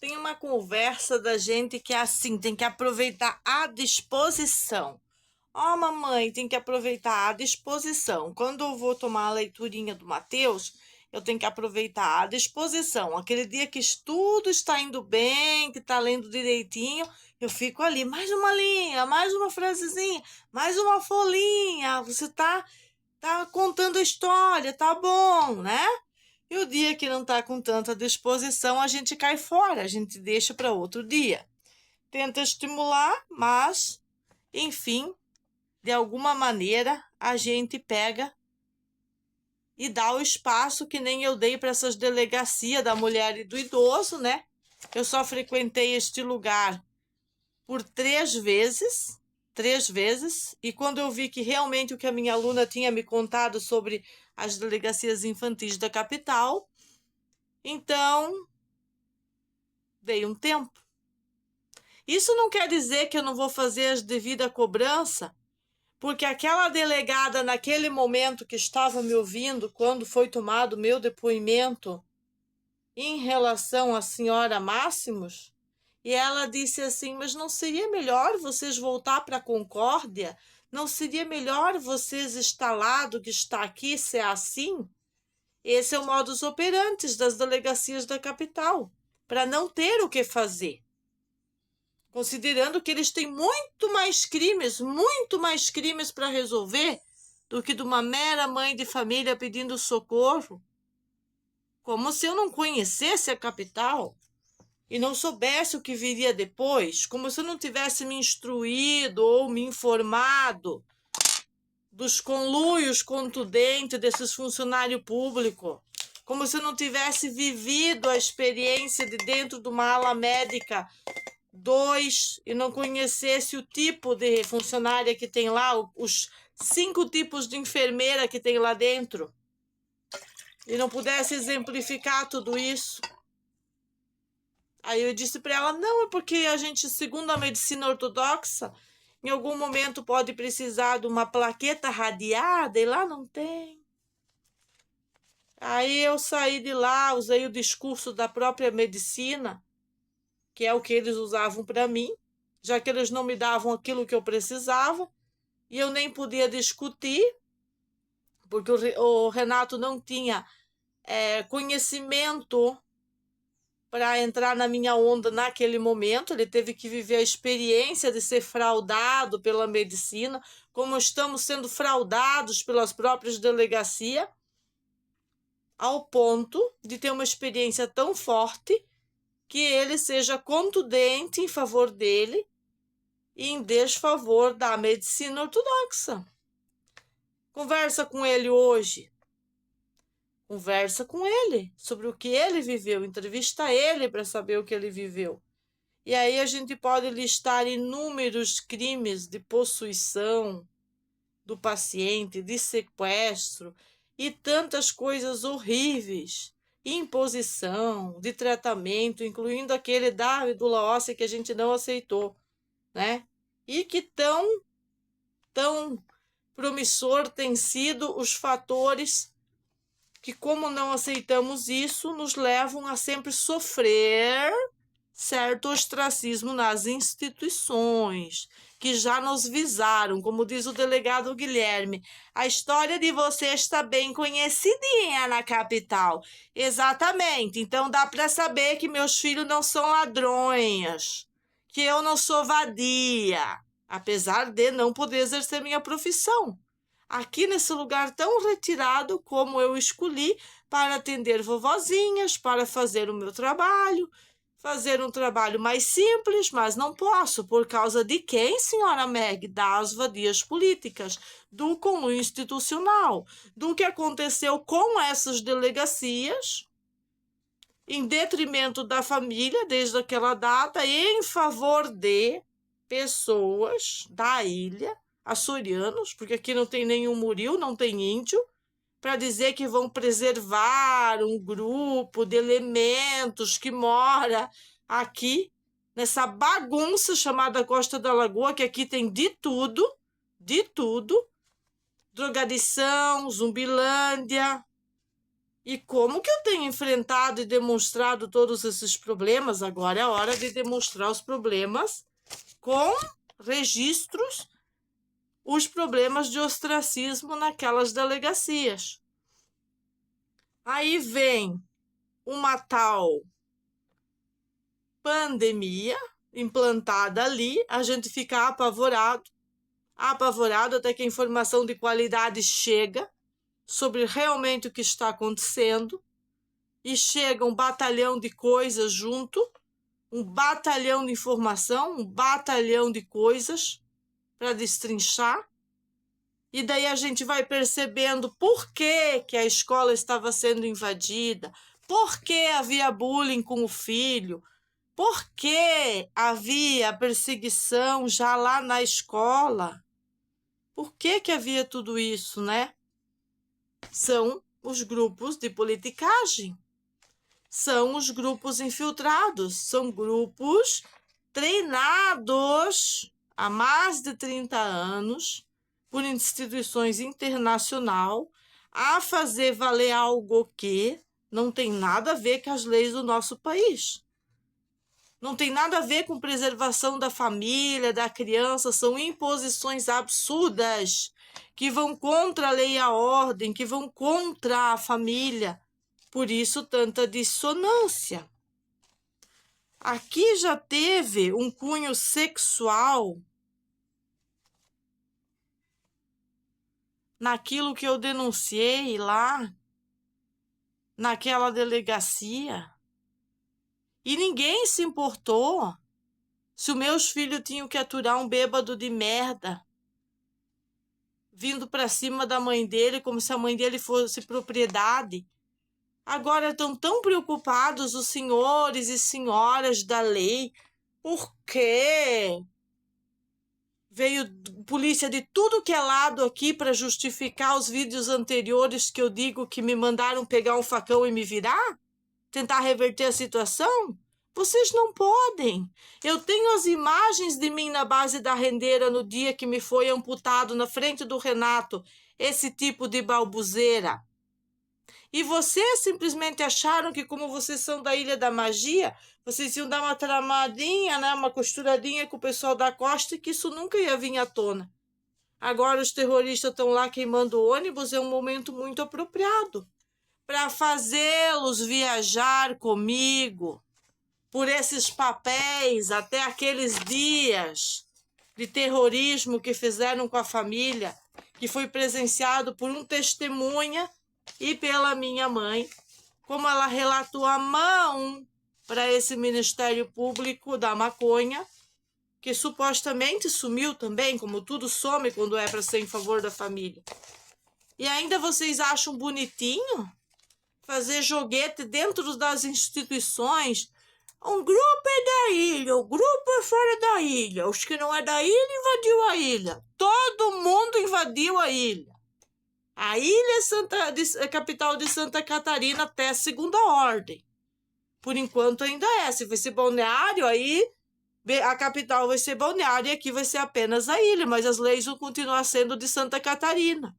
tem uma conversa da gente que é assim, tem que aproveitar a disposição. Ó, mamãe, tem que aproveitar a disposição. Quando eu vou tomar a leiturinha do Mateus, eu tenho que aproveitar a disposição. Aquele dia que tudo está indo bem, que está lendo direitinho, eu fico ali, mais uma linha, mais uma frasezinha, mais uma folhinha. Você tá contando a história, tá bom, né? E o dia que não tá com tanta disposição, a gente cai fora, a gente deixa para outro dia. Tenta estimular, mas, enfim, de alguma maneira, a gente pega e dá o espaço que nem eu dei para essas delegacias da mulher e do idoso, né? Eu só frequentei este lugar por 3 vezes, e quando eu vi que realmente o que a minha aluna tinha me contado sobre as delegacias infantis da capital, então dei um tempo. Isso não quer dizer que eu não vou fazer a devida cobrança, porque aquela delegada, naquele momento que estava me ouvindo, quando foi tomado o meu depoimento em relação à senhora Máximos, e ela disse assim, mas não seria melhor vocês voltar para a Concórdia? Não seria melhor vocês estar lá do que está aqui, se é assim? Esse é o modus operandi das delegacias da capital, para não ter o que fazer. Considerando que eles têm muito mais crimes para resolver do que de uma mera mãe de família pedindo socorro. Como se eu não conhecesse a capital e não soubesse o que viria depois, como se eu não tivesse me instruído ou me informado dos conluios contundentes desses funcionários públicos, como se eu não tivesse vivido a experiência de dentro de uma ala médica 2 e não conhecesse o tipo de funcionária que tem lá, os 5 tipos de enfermeira que tem lá dentro, e não pudesse exemplificar tudo isso. Aí eu disse para ela, não, é porque a gente, segundo a medicina ortodoxa, em algum momento pode precisar de uma plaqueta radiada e lá não tem. Aí eu saí de lá, usei o discurso da própria medicina, que é o que eles usavam para mim, já que eles não me davam aquilo que eu precisava, e eu nem podia discutir, porque o Renato não tinha conhecimento para entrar na minha onda naquele momento. Ele teve que viver a experiência de ser fraudado pela medicina, como estamos sendo fraudados pelas próprias delegacias, ao ponto de ter uma experiência tão forte que ele seja contundente em favor dele e em desfavor da medicina ortodoxa. Conversa com ele hoje. Conversa com ele sobre o que ele viveu. Entrevista ele para saber o que ele viveu. E aí a gente pode listar inúmeros crimes de possuição do paciente, de sequestro e tantas coisas horríveis, imposição, de tratamento, incluindo aquele da medula óssea que a gente não aceitou, né? E que tão promissor tem sido os fatores que, como não aceitamos isso, nos levam a sempre sofrer certo ostracismo nas instituições, que já nos visaram, como diz o delegado Guilherme. A história de você está bem conhecidinha na capital. Exatamente, então dá para saber que meus filhos não são ladrões, que eu não sou vadia, apesar de não poder exercer minha profissão aqui nesse lugar tão retirado como eu escolhi para atender vovozinhas, para fazer o meu trabalho, fazer um trabalho mais simples, mas não posso, por causa de quem, senhora Meg? Das vadias políticas, do conluio institucional, do que aconteceu com essas delegacias, em detrimento da família desde aquela data, e em favor de pessoas da ilha, açorianos, porque aqui não tem nenhum muril, não tem índio, para dizer que vão preservar um grupo de elementos que mora aqui, nessa bagunça chamada Costa da Lagoa, que aqui tem de tudo, drogadição, Zumbilândia, E como que eu tenho enfrentado e demonstrado todos esses problemas? Agora é a hora de demonstrar os problemas com registros, os problemas de ostracismo naquelas delegacias. Aí vem uma tal pandemia implantada ali, a gente fica apavorado até que a informação de qualidade chega sobre realmente o que está acontecendo, e chega um batalhão de coisas junto, um batalhão de informação, um batalhão de coisas para destrinchar, e daí a gente vai percebendo por que a escola estava sendo invadida, por que havia bullying com o filho, por que havia perseguição já lá na escola. Por que havia tudo isso, né? São os grupos de politicagem, são os grupos infiltrados, são grupos treinados há mais de 30 anos por instituições internacionais a fazer valer algo que não tem nada a ver com as leis do nosso país. Não tem nada a ver com preservação da família, da criança, são imposições absurdas que vão contra a lei e a ordem, que vão contra a família. Por isso, tanta dissonância. Aqui já teve um cunho sexual naquilo que eu denunciei lá, naquela delegacia. E ninguém se importou se os meus filhos tinham que aturar um bêbado de merda vindo para cima da mãe dele como se a mãe dele fosse propriedade. Agora estão tão preocupados os senhores e senhoras da lei, porque veio polícia de tudo que é lado aqui para justificar os vídeos anteriores que eu digo que me mandaram pegar um facão e me virar? Tentar reverter a situação? Vocês não podem. Eu tenho as imagens de mim na base da rendeira no dia que me foi amputado na frente do Renato esse tipo de balbuzeira. E vocês simplesmente acharam que, como vocês são da Ilha da Magia, vocês iam dar uma tramadinha, né, uma costuradinha com o pessoal da costa, e que isso nunca ia vir à tona. Agora os terroristas estão lá queimando o ônibus, é um momento muito apropriado para fazê-los viajar comigo por esses papéis até aqueles dias de terrorismo que fizeram com a família, que foi presenciado por um testemunha e pela minha mãe, como ela relatou à mão para esse Ministério Público da maconha, que supostamente sumiu também, como tudo some quando é para ser em favor da família. E ainda vocês acham bonitinho fazer joguete dentro das instituições? Um grupo é da ilha, o grupo é fora da ilha. Os que não é da ilha invadiu a ilha. Todo mundo invadiu a ilha. A ilha é capital de Santa Catarina até segunda ordem. Por enquanto ainda é. Se vai ser Balneário, aí a capital vai ser Balneário e aqui vai ser apenas a ilha. Mas as leis vão continuar sendo de Santa Catarina.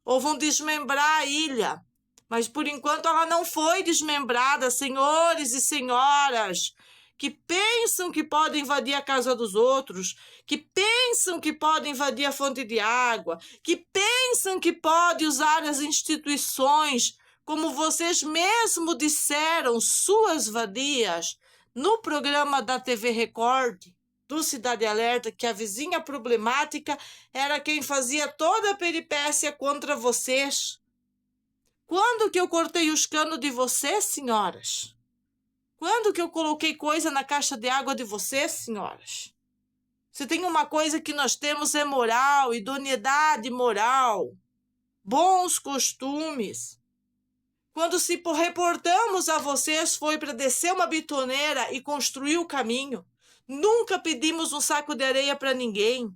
Ou vão desmembrar a ilha. Mas, por enquanto, ela não foi desmembrada, senhores e senhoras que pensam que podem invadir a casa dos outros, que pensam que podem invadir a fonte de água, que pensam que podem usar as instituições, como vocês mesmo disseram, suas vadias, no programa da TV Record, do Cidade Alerta, que a vizinha problemática era quem fazia toda a peripécia contra vocês. Quando que eu cortei os canos de vocês, senhoras? Quando que eu coloquei coisa na caixa de água de vocês, senhoras? Se tem uma coisa que nós temos é moral, idoneidade moral, bons costumes. Quando se reportamos a vocês foi para descer uma bitoneira e construir o caminho. Nunca pedimos um saco de areia para ninguém.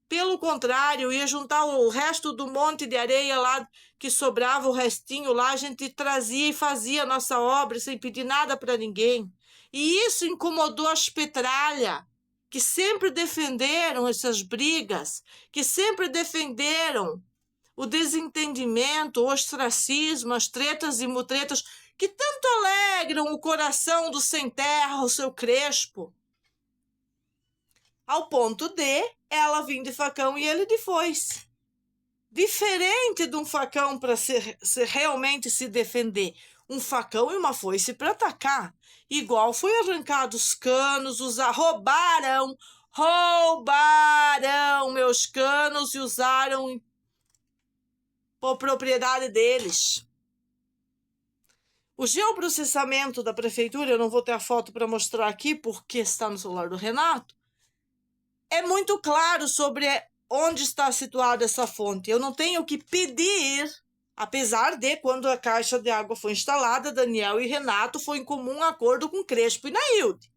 Pelo contrário, ia juntar o resto do monte de areia lá, que sobrava o restinho lá, a gente trazia e fazia a nossa obra sem pedir nada para ninguém. E isso incomodou as petralhas, que sempre defenderam essas brigas, que sempre defenderam o desentendimento, o ostracismo, as tretas e mutretas que tanto alegram o coração do sem terra, o seu Crespo, ao ponto de ela vir de facão e ele de foice. Diferente de um facão para realmente se defender, um facão e uma foice para atacar. Igual foi arrancado os canos, roubaram meus canos e usaram por propriedade deles. O geoprocessamento da prefeitura, eu não vou ter a foto para mostrar aqui porque está no celular do Renato, é muito claro sobre onde está situada essa fonte. Eu não tenho que pedir, apesar de, quando a caixa de água foi instalada, Daniel e Renato foi em comum acordo com Crespo e Nailde.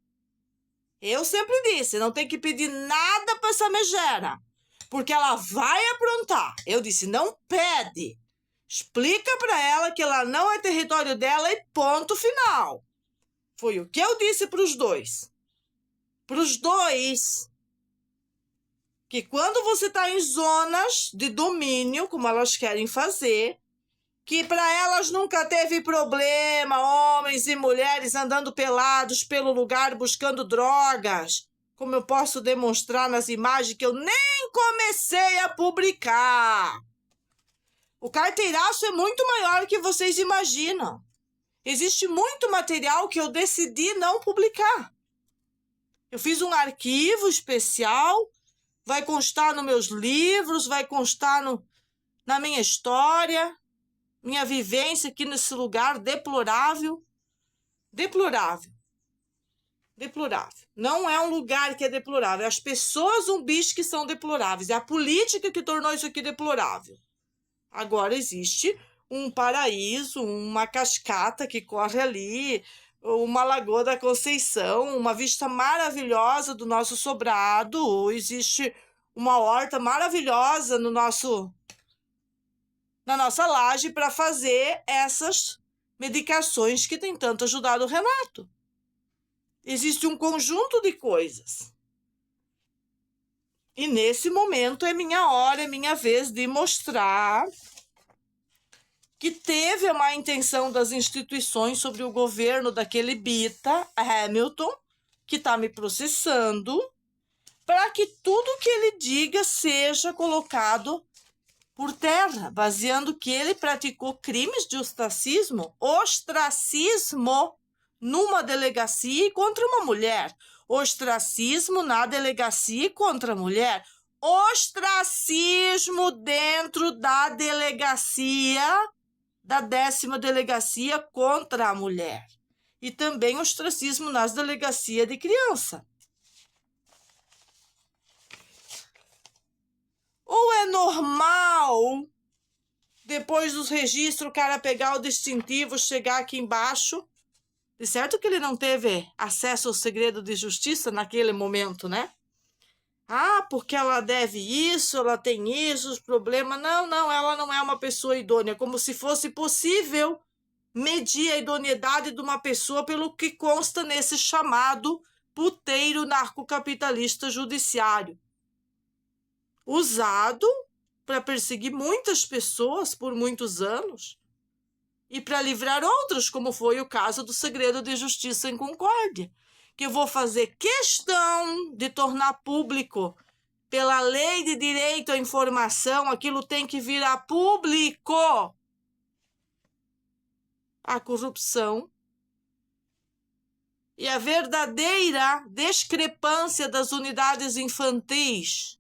Eu sempre disse, não tem que pedir nada para essa megera, porque ela vai aprontar. Eu disse, não pede. Explica para ela que ela não é território dela e ponto final. Foi o que eu disse para os dois. Para os dois, que quando você está em zonas de domínio, como elas querem fazer, que para elas nunca teve problema, homens e mulheres andando pelados pelo lugar buscando drogas, como eu posso demonstrar nas imagens que eu nem comecei a publicar. O carteiraço é muito maior que vocês imaginam. Existe muito material que eu decidi não publicar. Eu fiz um arquivo especial, vai constar nos meus livros, vai constar na minha história, minha vivência aqui nesse lugar deplorável. Deplorável. Deplorável. Não é um lugar que é deplorável, é as pessoas zumbis que são deploráveis, é a política que tornou isso aqui deplorável. Agora existe um paraíso, uma cascata que corre ali, uma Lagoa da Conceição, uma vista maravilhosa do nosso sobrado, existe uma horta maravilhosa na nossa laje para fazer essas medicações que tem tanto ajudado o Renato. Existe um conjunto de coisas. E nesse momento é minha hora, é minha vez de mostrar que teve a má intenção das instituições sobre o governo daquele Bita Hamilton, que está me processando, para que tudo que ele diga seja colocado por terra, baseando que ele praticou crimes de ostracismo numa delegacia e contra uma mulher. Ostracismo na delegacia e contra a mulher. Ostracismo dentro da delegacia, da 10ª delegacia contra a mulher. E também ostracismo nas delegacias de criança. Ou é normal, depois dos registros, o cara pegar o distintivo, chegar aqui embaixo? De certo que ele não teve acesso ao segredo de justiça naquele momento, né? Ah, porque ela deve isso, ela tem isso, os problemas. Não, ela não é uma pessoa idônea. Como se fosse possível medir a idoneidade de uma pessoa pelo que consta nesse chamado puteiro narcocapitalista judiciário. Usado para perseguir muitas pessoas por muitos anos e para livrar outras, como foi o caso do segredo de justiça em Concórdia, que eu vou fazer questão de tornar público pela lei de direito à informação, aquilo tem que virar público. A corrupção e a verdadeira discrepância das unidades infantis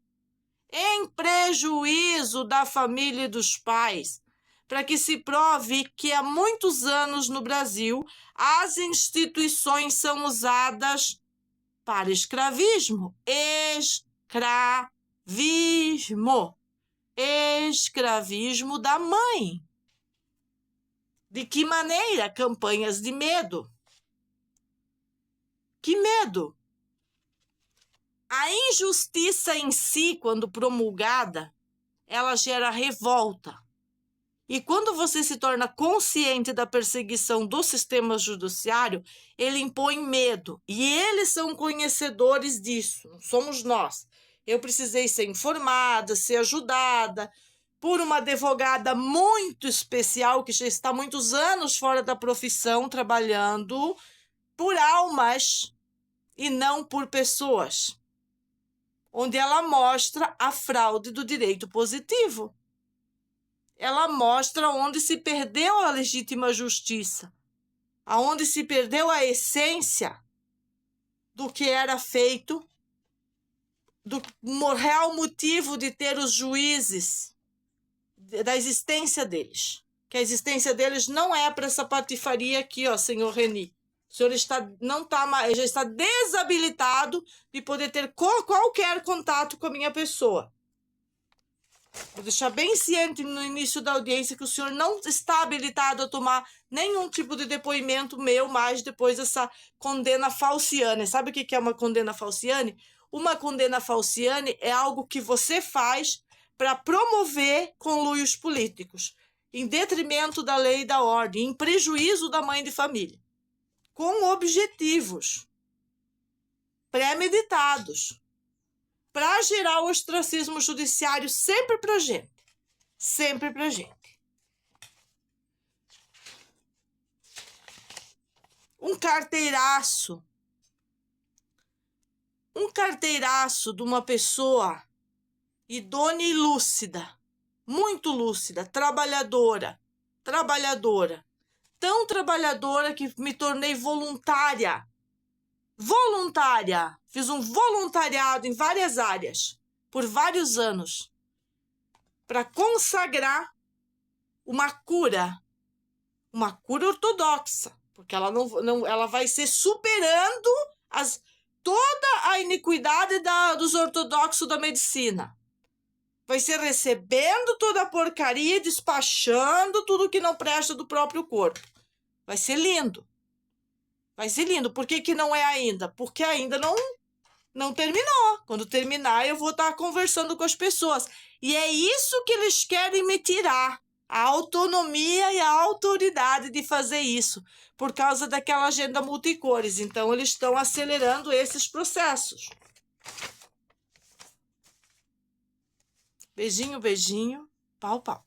em prejuízo da família e dos pais, para que se prove que há muitos anos no Brasil as instituições são usadas para escravismo. Escravismo da mãe. De que maneira? Campanhas de medo. Que medo? A injustiça em si, quando promulgada, ela gera revolta. E quando você se torna consciente da perseguição do sistema judiciário, ele impõe medo. E eles são conhecedores disso, não somos nós. Eu precisei ser informada, ser ajudada, por uma advogada muito especial, que já está há muitos anos fora da profissão, trabalhando por almas e não por pessoas, onde ela mostra a fraude do direito positivo. Ela mostra onde se perdeu a legítima justiça, aonde se perdeu a essência do que era feito, do real motivo de ter os juízes, da existência deles. Que a existência deles não é para essa patifaria aqui, ó, senhor Reni. O senhor já está desabilitado de poder ter qualquer contato com a minha pessoa. Vou deixar bem ciente no início da audiência que o senhor não está habilitado a tomar nenhum tipo de depoimento meu mais depois dessa condena falciane. Sabe o que é uma condena falciane? Uma condena falciane é algo que você faz para promover conluios políticos, em detrimento da lei e da ordem, em prejuízo da mãe de família, com objetivos premeditados, para gerar o ostracismo judiciário sempre para gente. Sempre para gente. Um carteiraço de uma pessoa idônea e lúcida, muito lúcida, trabalhadora. Tão trabalhadora que me tornei voluntária. Fiz um voluntariado em várias áreas, por vários anos, para consagrar uma cura ortodoxa, porque ela ela vai ser superando toda a iniquidade dos ortodoxos da medicina. Vai ser recebendo toda a porcaria e despachando tudo que não presta do próprio corpo. Vai ser lindo. Vai ser lindo. Por que não é ainda? Porque ainda não terminou. Quando terminar, eu vou estar conversando com as pessoas. E é isso que eles querem me tirar. A autonomia e a autoridade de fazer isso. Por causa daquela agenda multicores. Então, eles estão acelerando esses processos. Beijinho, beijinho. Pau, pau.